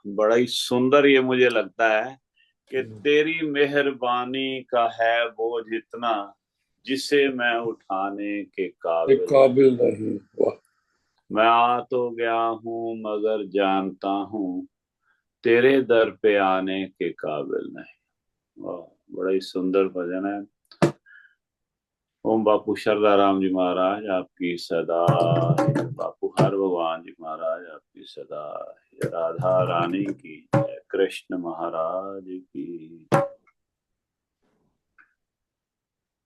बड़ा ही सुंदर ये मुझे लगता है कि तेरी मेहरबानी का है बोझ इतना जिसे मैं उठाने के ये काबिल नहीं। काबिल नहीं। वाह। मैं आ तो गया हूं मगर जानता हूं तेरे दर पे आने के काबिल नहीं। वाह, बड़ा ही सुंदर भजन है। ओम बापू शारदा राम जी महाराज आपकी सदा है। बापू हर भगवान जी महाराज आपकी सदा है। राधा रानी की जय, कृष्ण महाराज की।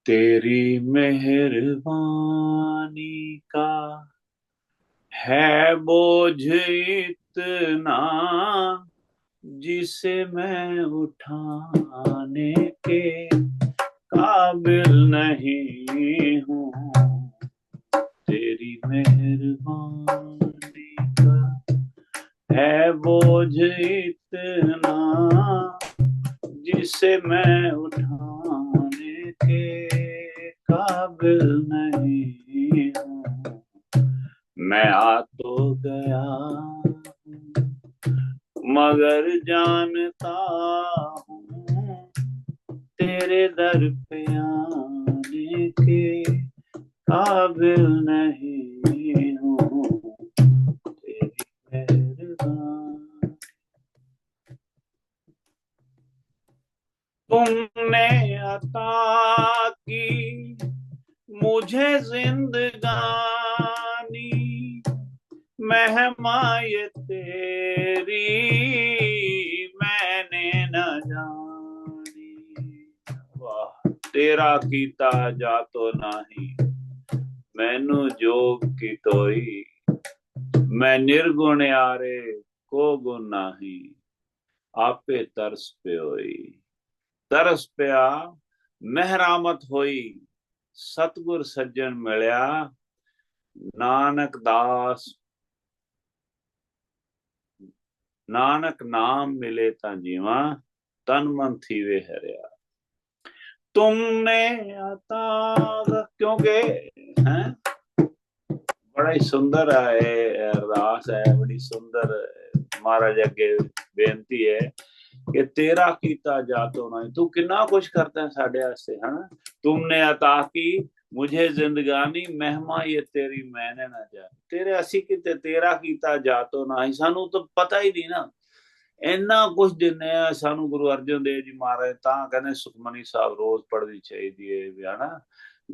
तेरी मेहरबानी का है बोझ इतना जिसे मैं उठाने के काबिल नहीं हूँ। तेरी मेहरबानी का है बोझ इतना जिसे मैं उठाने के काबिल नहीं हूँ। मैं आ तो गया मगर जानता हूँ तेरे दर पे आने के काबिल नहीं हूँ। तेरी मेहरबानी तुमने अता की मुझे जिंदगानी मेहमा ये तेरी मैंने न जानी। वाह, तेरा कीता जा तो नाही मैनू जोग की तोई मैं निर्गुण यारे को गुण नाही आपे तरस पे होई। तरस पिया मेहरामत होई सतगुर सज्जन मिलया नानक दास नानक नाम मिले ता जीवा तन मन थीवे हरिया। तुमने अता क्योंकि हैं बड़ा ही सुंदर है अरदास है, बड़ी सुंदर महाराज अगे बेनती है कि तेरा कीता जातो नहीं तू कितना कुछ करता है साढ़े वास्ते है ना। तुमने अता की मुझे जिंदगानी महिमा ये तेरी मैंने ना जा तेरे असी किते तेरा कीता जातो नहीं सानू तो पता ही नहीं ना। ਇੰਨਾ ਕੁਝ ਦਿੰਨੇ ਆ ਸਾਨੂੰ ਗੁਰੂ ਅਰਜਨ ਦੇਵ ਜੀ ਮਹਾਰਾਜ ਤਾਂ ਕਹਿੰਦੇ ਸੁਖਮਨੀ ਸਾਹਿਬ ਰੋਜ਼ ਪੜ੍ਹਨੀ ਚਾਹੀਦੀ ਹੈ ਵੀ ਹਨਾ।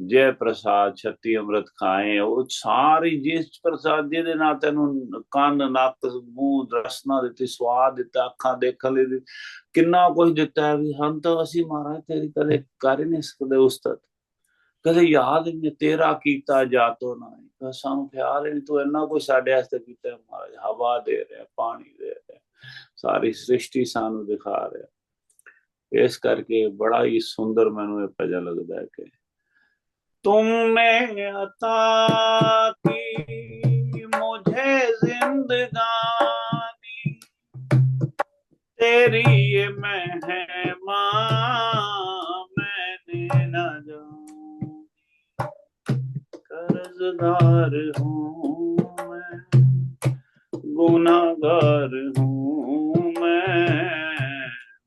ਜੈ ਪ੍ਰਸਾਦ ਛੱਤੀ ਅੰਮ੍ਰਿਤ ਖਾਏ ਉਹ ਸਾਰੀ ਜਿਸ ਪ੍ਰਸਾਦ ਜਿਹਦੇ ਨਾਲ ਤੈਨੂੰ ਕੰਨ ਨੱਕ ਮੂੰਹ ਰਸਨਾ ਦਿੱਤੀ ਸਵਾਦ ਦਿੱਤਾ ਅੱਖਾਂ ਦੇਖਣ ਲਈ ਕਿੰਨਾ ਕੁਝ ਦਿੱਤਾ ਹੈ ਵੀ ਹਨ ਤਾਂ ਅਸੀਂ ਮਹਾਰਾਜ ਤੇਰੀ ਕਦੇ ਕਰ ਹੀ ਨਹੀਂ ਸਕਦੇ ਉਸਤਤ ਕਦੇ ਯਾਦ ਨਹੀਂ ਤੇਰਾ ਕੀਤਾ ਜਾਤੋ ਨਾ ਸਾਨੂੰ ਖਿਆਲ ਨਹੀਂ ਤੂੰ ਇੰਨਾ ਕੁਝ ਸਾਡੇ ਵਾਸਤੇ ਕੀਤਾ ਮਹਾਰਾਜ ਹਵਾ ਦੇ ਰਿਹਾ ਪਾਣੀ ਦੇ ਰਿਹਾ सारी सृष्टि सानू दिखा रहा। इस करके बड़ा ही सुंदर मैनू ये भजन लगता है कि तुमने अता की मुझे जिंदगानी तेरी ये महिमा मैंने न जानी कर्जदार हूँ मैं गुनाहगार हूँ मैं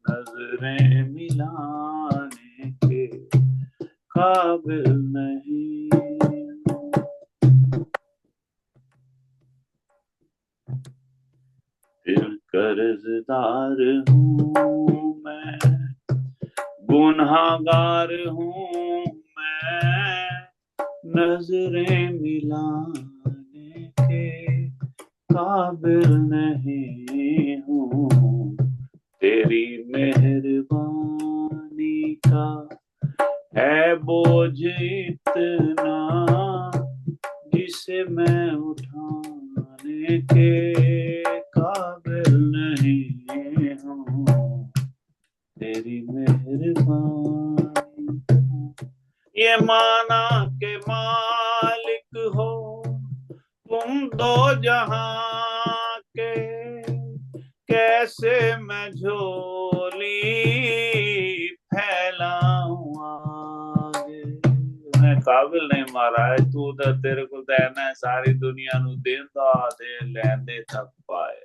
नजरें मिलाने के काबिल नहीं। फिर कर्जदार हूँ मैं गुनाहगार हूँ मैं नजरें मिलाने के काबिल नहीं हूँ। तेरी मेहरबानी का है बोझ इतना जिसे मैं उठाने के काबिल नहीं हूँ। तेरी मेहरबानी ये माना के मालिक हो तुम दो जहां के कैसे मैं झोली फैलाऊं आगे। मैं काबिल नहीं मारा है तू तो तेरे को देना है सारी दुनिया नु देंदा दे लैंदे थक पाए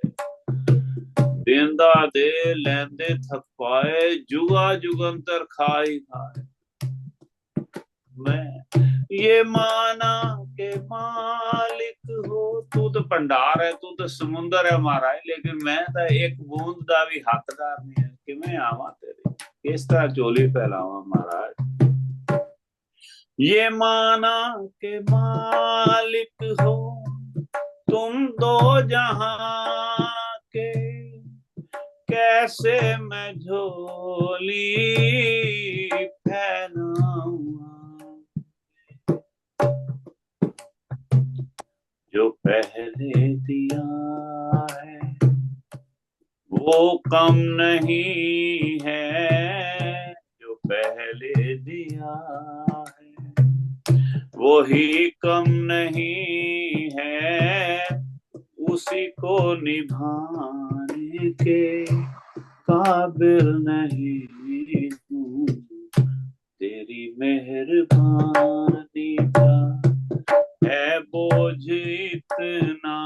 देंदा दे लैंदे थक पाए, जुगा जुगंतर खाई खाए। मैं ये माना के मालिक हो, तू तो भंडार है, तू तो समुंदर है महाराज, लेकिन मैं तो एक बूंद का भी हकदार नहीं है। किवें आवा तेरे, किस तरह झोली फैलावा महाराज। ये माना के मालिक हो तुम दो जहां के, कैसे मैं झोली फैलाऊं। जो पहले दिया है वो कम नहीं है, जो पहले दिया है वो ही कम नहीं है, उसी को निभाने के काबिल नहीं हूँ। तेरी मेहरबानी का है बोझ इतना,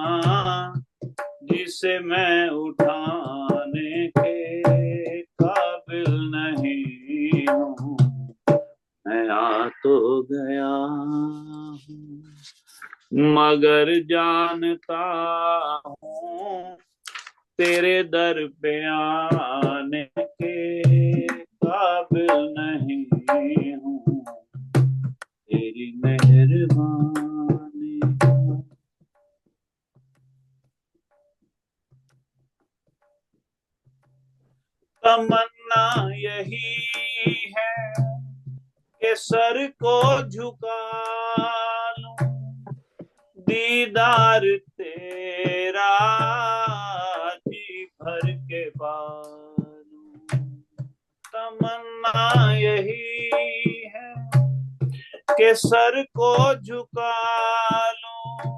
जिसे मैं उठाने के काबिल नहीं हूँ। मैं आ तो गया हूँ मगर जानता हूँ तेरे दर पे आने के काबिल नहीं हूँ। तेरी मेहरबानी तमन्ना यही है कि सर को झुका लूं, दीदार तेरा जी भर के पालूं। तमन्ना यही है कि सर को झुका लूं,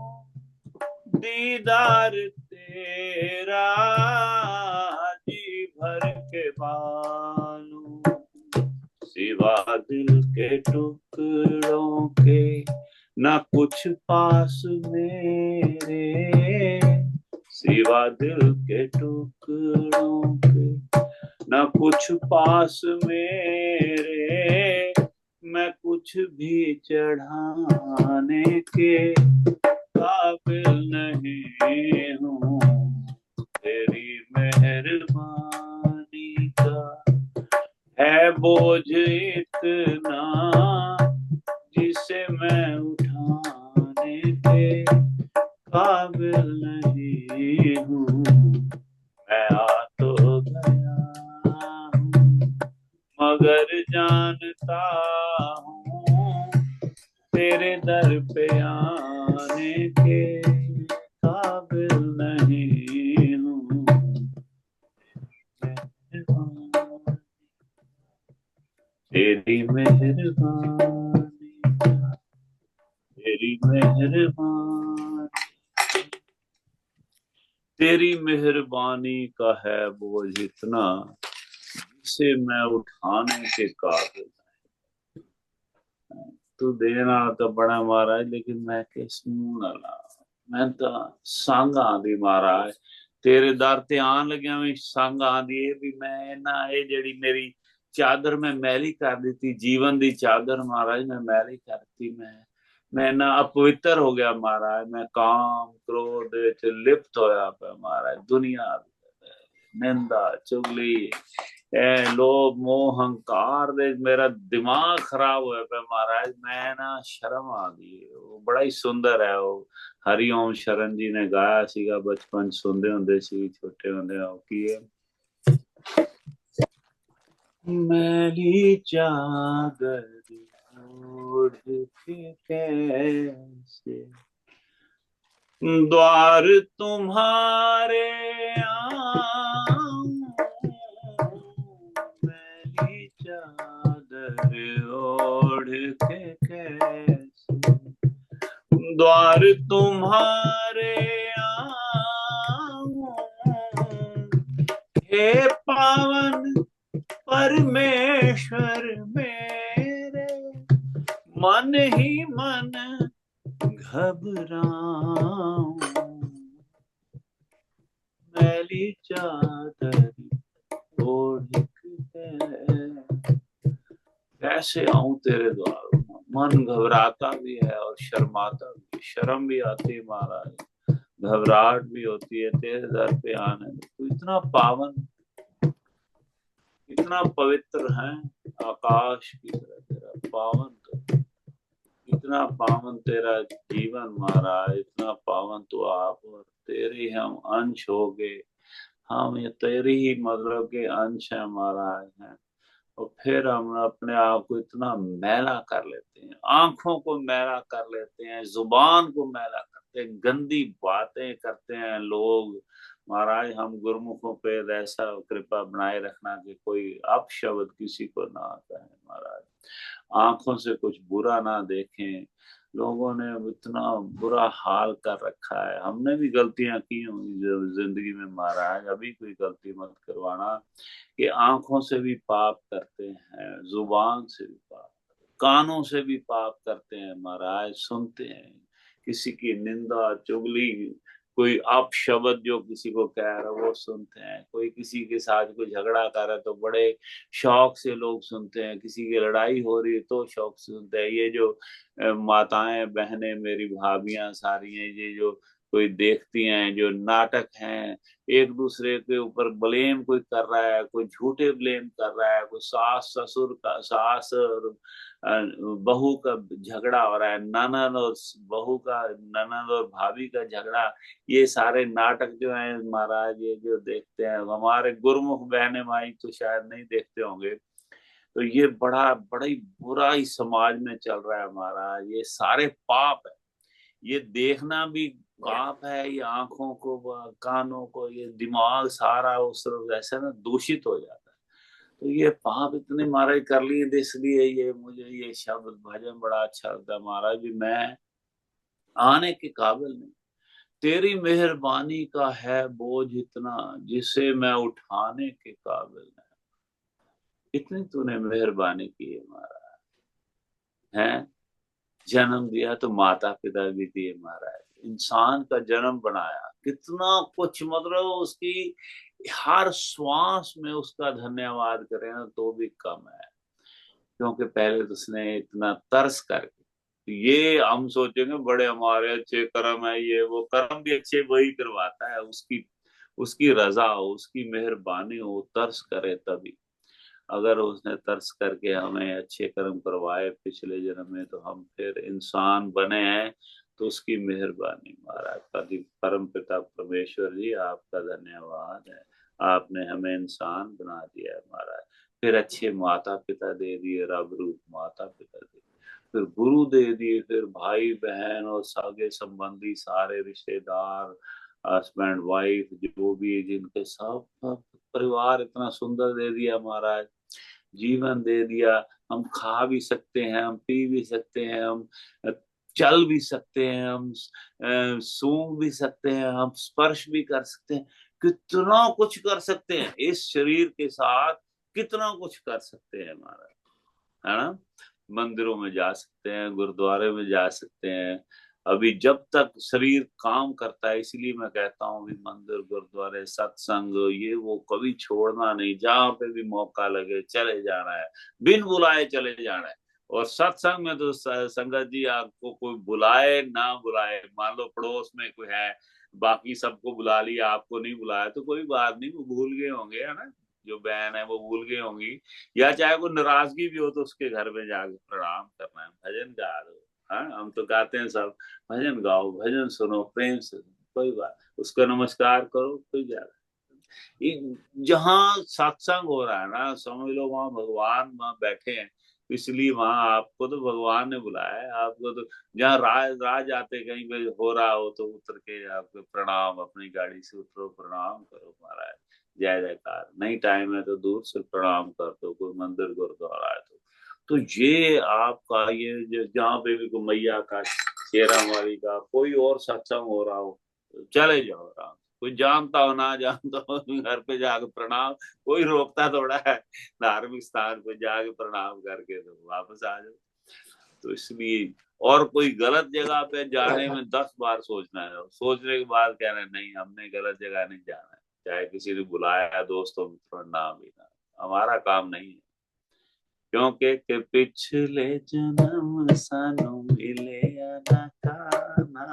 दीदार तेरा जी भर के पालूं। सिवा दिल के टुकड़ों के न कुछ पास मेरे, सिवा दिल के टुकड़ों के न कुछ पास मेरे, मैं कुछ भी चढ़ाने के काबिल नहीं हूँ। तेरी मेहरबानी का है बोझ इतना, जिसे मैं उठाने के काबिल नहीं हूँ। मैं आ तो गया हूँ मगर जानता हूँ तेरे दर पे आने के काबिल नहीं हूँ। तेरी मेहरबानी, तेरी मेहरबानी, तेरी मेहरबानी का है बोझ इतना, जिसे मैं उठाने के काबिल नहीं। तू देना तो बड़ा महाराज, लेकिन मैं किस मुंह ना ला। मैं तो संग आंदी महाराज, तेरे दर ते आन लग्या मैं संग आंदी है भी मैं ना ये जेड़ी मेरी चादर मैं मैली कर दी, जीवन दी चादर महाराज मैं मैली करती। मैं ना अपवित्र हो गया महाराज, मैं काम क्रोध विच लिप्त होया पे महाराज। दुनिया निंदा चुगली ए लोभ मोह हंकार दे मेरा दिमाग खराब होया पे महाराज। मैं ना शर्म आ गई। वो बड़ा ही सुंदर है वो हरिओम शरण जी ने गाया सीगा बचपन सुनते होंगे सी छोटे होंगे। की है मैली चादर ओढ़ के कैसे द्वार तुम्हारे आऊं, मैली चादर ओढ़ के कैसे द्वार तुम्हारे आऊं। हे पावन परमेश्वर मेरे, मन ही मन घबराऊं। मैली चादर कैसे आऊं तेरे द्वार। मन घबराता भी है और शर्माता भी, शर्म भी आती है महाराज, घबराहट भी होती है तेरे दर पे आने। तो इतना पावन, इतना पवित्र है, आकाश की तरह तेरा पावन, तो इतना पावन तेरा जीवन महाराज, इतना पावन तो आप, और तेरे हम अंश हो गए, हम ये तेरे ही मतलब के अंश है महाराज हैं। और फिर हम अपने आप को इतना मैला कर लेते हैं, आंखों को मैला कर लेते हैं, जुबान को मैला करते हैं, गंदी बातें करते हैं लोग महाराज। हम गुरुमुखों पे ऐसा कृपा बनाए रखना कि कोई अपशब्द किसी को ना कहे महाराज, आंखों से कुछ बुरा ना देखें। लोगों ने इतना बुरा हाल कर रखा है, हमने भी गलतियां की होंगी जिंदगी में महाराज, अभी कोई गलती मत करवाना। कि आंखों से भी पाप करते हैं, जुबान से भी पाप, कानों से भी पाप करते हैं महाराज, सुनते हैं किसी की निंदा चुगली, कोई अपशब्द जो किसी को कह रहा है वो सुनते हैं, कोई किसी के साथ कोई झगड़ा कर रहा है तो बड़े शौक से लोग सुनते हैं, किसी की लड़ाई हो रही है तो शौक से सुनते हैं। ये जो माताएं बहनें मेरी भाभियां सारी हैं, ये जो कोई देखती हैं जो नाटक हैं, एक दूसरे के ऊपर ब्लेम कोई कर रहा है, कोई झूठे ब्लेम कर रहा है, कोई सास ससुर का, सास और बहू का झगड़ा हो रहा है, ननद और बहू का, ननद और भाभी का झगड़ा, ये सारे नाटक जो हैं महाराज, ये जो देखते हैं हमारे गुरुमुख बहने भाई तो शायद नहीं देखते होंगे। तो ये बड़ा ही बुरा ही समाज में चल रहा है महाराज, ये सारे पाप है, ये देखना भी पाप है, ये आंखों को कानों को, ये दिमाग सारा उस तरफ ऐसे ना दूषित हो जाता है। तो ये पाप इतने महाराज कर लिए थे, इसलिए ये मुझे ये शब्द भजन बड़ा अच्छा लगता है महाराज जी। मैं आने के काबिल नहीं, तेरी मेहरबानी का है बोझ इतना, जिसे मैं उठाने के काबिल नहीं। इतनी तूने मेहरबानी की है महाराज, है जन्म दिया तो माता पिता भी दिए महाराज, इंसान का जन्म बनाया, कितना कुछ मतलब उसकी हर श्वास में उसका धन्यवाद करें ना तो भी कम है। क्योंकि पहले तो उसने इतना तरस करके, ये हम सोचेंगे बड़े हमारे अच्छे कर्म है, ये वो कर्म भी अच्छे वही करवाता है, उसकी उसकी रजा हो, उसकी मेहरबानी हो, तरस करे तभी। अगर उसने तरस करके हमें अच्छे कर्म करवाए पिछले जन्म में तो हम फिर इंसान बने हैं, तो उसकी मेहरबानी महाराज। कभी परम पिता परमेश्वर जी आपका धन्यवाद है, आपने हमें इंसान बना दिया है महाराज। फिर अच्छे माता पिता दे दिए, रब रूप माता पिता दे, फिर गुरु दे दिए, फिर भाई बहन और सागे संबंधी सारे रिश्तेदार, हस्बैंड वाइफ जो भी जिनके सब परिवार इतना सुंदर दे दिया महाराज, जीवन दे दिया। हम खा भी सकते हैं, हम पी भी सकते हैं, हम चल भी सकते हैं, हम सूंघ भी सकते हैं, हम स्पर्श भी कर सकते हैं, कितना कुछ कर सकते हैं इस शरीर के साथ, कितना कुछ कर सकते हैं हमारा, है ना। मंदिरों में जा सकते हैं, गुरुद्वारे में जा सकते हैं, अभी जब तक शरीर काम करता है, इसलिए मैं कहता हूँ भी मंदिर गुरुद्वारे सत्संग ये वो कभी छोड़ना नहीं, जहां पे भी मौका लगे चले जाना है, बिन बुलाए चले जाना है। और सत्संग में तो संगत जी आपको कोई बुलाए ना बुलाए, मान लो पड़ोस में कोई है, बाकी सबको बुला लिया, आपको नहीं बुलाया तो कोई बात नहीं, वो भूल गए होंगे, है ना, जो बहन है वो भूल गई होंगी, या चाहे वो नाराजगी भी हो तो उसके घर में जाकर प्रणाम करना है, भजन गा दो। हाँ हम तो गाते हैं सब, भजन गाओ, भजन सुनो, प्रेम से कोई बात, उसको नमस्कार करो, कोई ज्यादा। जहाँ सत्संग हो रहा है ना, समझ लो वहां भगवान वहां बैठे हैं, इसलिए वहां आपको तो भगवान ने बुलाया है, आपको तो जहाँ राज राज आते कहीं पे हो रहा हो तो उतर के आपको प्रणाम, अपनी गाड़ी से उतरो, प्रणाम करो महाराज, जय जयकार। नहीं टाइम है तो दूर से प्रणाम कर दो, कोई मंदिर गुरुद्वारा है तो ये आपका ये जो जहाँ पे भी कोई मैया का, शेरा वाली का कोई और सत्संग हो रहा हो, चले जाओ आराम से। कोई जानता हो ना जानता हो घर पे जाके प्रणाम, कोई रोकता थोड़ा है, धार्मिक स्थान पे जाके प्रणाम करके तो वापस आ जाओ। तो इसलिए और कोई गलत जगह पे जाने में 10 बार सोचना है, सोचने के बाद कहना है नहीं हमने गलत जगह नहीं जाना है, चाहे किसी ने बुलाया दोस्तों मित्रों ना भी ना, हमारा काम नहीं है। क्योंकि कि पिछले जन्म सानू मिले ना काना,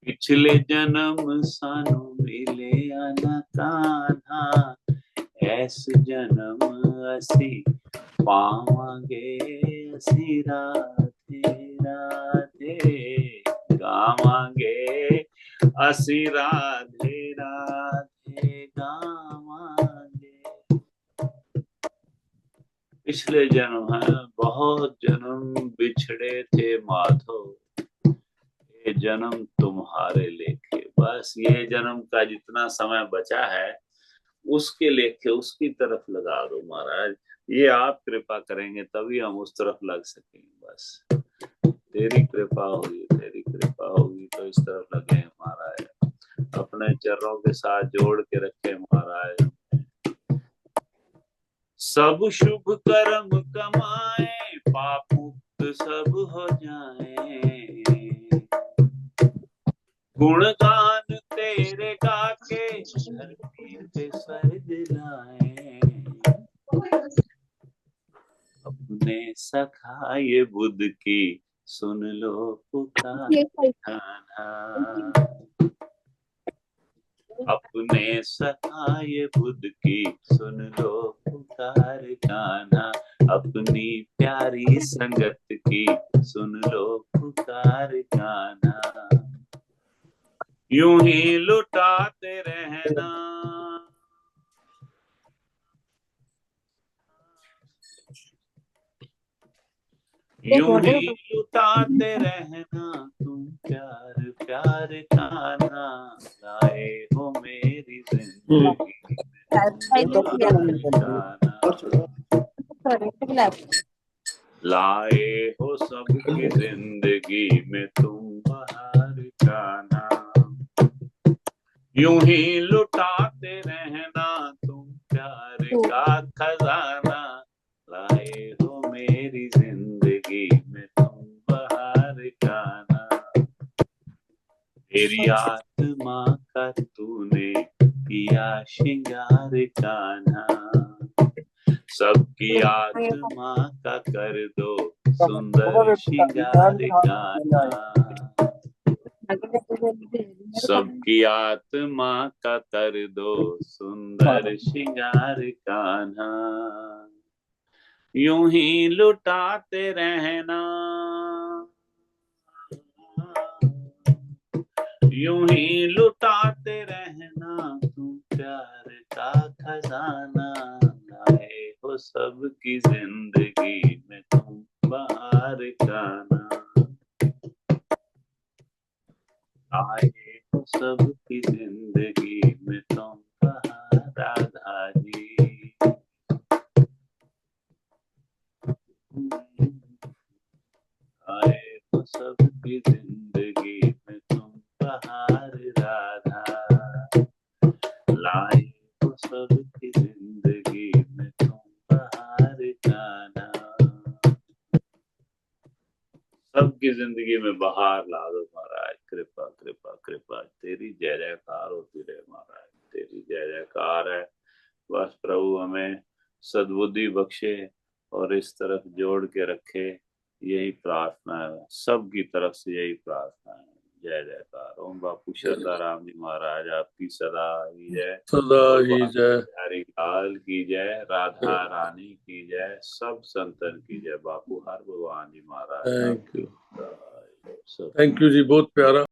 पिछले जन्म सानू मिले ना काना, ऐस जन्म असी पावांगे असी राधे राधे गावांगे, असी राधे राधे गावांगे। पिछले जन्म है, बहुत जन्म बिछड़े थे माधव, ये जन्म तुम्हारे लेखे, बस ये जन्म का जितना समय बचा है उसके लेखे उसकी तरफ लगा दो महाराज, ये आप कृपा करेंगे तभी हम उस तरफ लग सकेंगे। बस तेरी कृपा होगी, तेरी कृपा होगी तो इस तरफ लगे महाराज, अपने चरणों के साथ जोड़ के रखे महाराज। सब शुभ कर्म कमाए, पाप मुक्त सब हो जाए, गुणगान तेरे गाके धरती पे स्वर्ग लाए, अपने सखा ये बुद्ध की सुन लो पुकार, अपने सखा ये बुद्ध की सुन लो पुकार कान्हा, अपनी प्यारी संगत की सुन लो पुकार कान्हा, यूं ही लुटाते रहना, यूं ही लुटाते रहना तुम प्यार प्यार कान्हा, लाए हो मेरी जिंदगी लाए हो सबकी जिंदगी में तुम बहार कान्हा, यूं ही लुटाते रहना तुम प्यार का खजाना, लाए हो मेरी जिंदगी में तुम बहार कान्हा, तेरी आत्मा का तूने किया श्रृंगार कान्हा, सबकी आत्मा का कर दो सुंदर श्रृंगार कान्हा, सबकी आत्मा का कर दो सुंदर श्रृंगार कान्हा, यूं ही लुटाते रहना, यूं ही लुटाते रहना तुम प्यार का खजाना, लाए हो सबकी जिंदगी में तुम बहार कान्हा, आए हो सबकी जिंदगी में तुम बहार राधा जी, आए हो सबकी जिंदगी में तुम बहार राधा, लाए हो सबकी जिंदगी में तुम बहार कान्हा, सबकी जिंदगी में बहार ला दो महाराज, कृपा कृपा कृपा, तेरी जय जयकार होती रहे महाराज, तेरी जय जयकार है। बस प्रभु हमें सद्बुद्धि बख्शे और इस तरफ जोड़ के रखे, यही प्रार्थना है, सबकी तरफ से यही प्रार्थना है। जय जयकार। ओम बापू श्रद्धा राम जी महाराज आपकी सदा ही जय, सदा ही जय, हरि लाल की जय, राधा रानी की जय, सब संतन की जय, बापू हर भगवान जी महाराज। थैंक यू जी, बहुत प्यारा।